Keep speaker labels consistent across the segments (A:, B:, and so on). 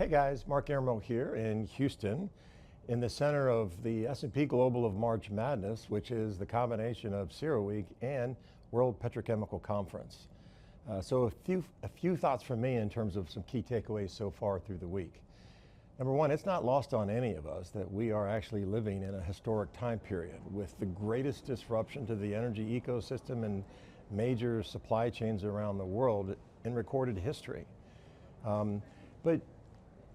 A: Hey guys, Mark Eramo here in Houston, in the center of the S&P Global of March Madness, which is the combination of CERAWeek and World Petrochemical Conference. So a few thoughts from me in terms of some key takeaways so far through the week. Number one, it's not lost on any of us that we are actually living in a historic time period with the greatest disruption to the energy ecosystem and major supply chains around the world in recorded history. But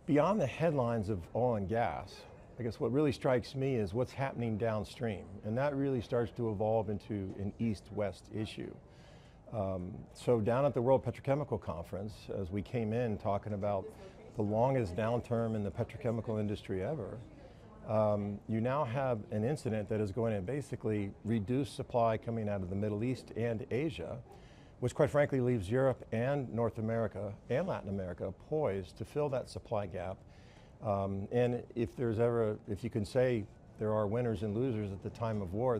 A: beyond the headlines of oil and gas, I guess what really strikes me is what's happening downstream, and that really starts to evolve into an east-west issue. So down at the World Petrochemical Conference, as we came in talking about the longest downturn in the petrochemical industry ever, you now have an incident that is going to basically reduce supply coming out of the Middle East and Asia, which quite frankly leaves Europe and North America and Latin America poised to fill that supply gap. And if you can say there are winners and losers at the time of war,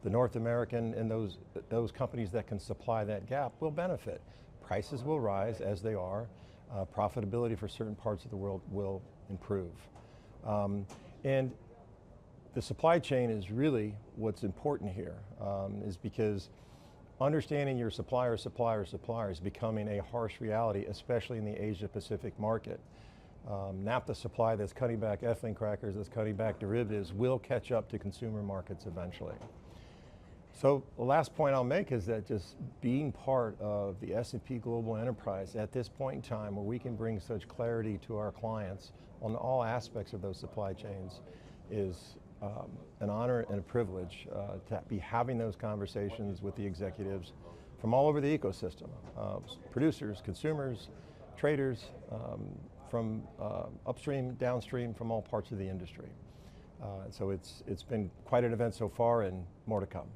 A: the North American and those companies that can supply that gap will benefit. Prices will rise as they are. Profitability for certain parts of the world will improve. And the supply chain is really what's important here, is because understanding your supplier is becoming a harsh reality, especially in the Asia Pacific market. Naphtha supply that's cutting back ethylene crackers, that's cutting back derivatives, will catch up to consumer markets eventually. So the last point I'll make is that just being part of the S&P Global enterprise at this point in time where we can bring such clarity to our clients on all aspects of those supply chains is an honor and a privilege to be having those conversations with the executives from all over the ecosystem, producers, consumers, traders, from upstream, downstream, from all parts of the industry. So it's been quite an event so far and more to come.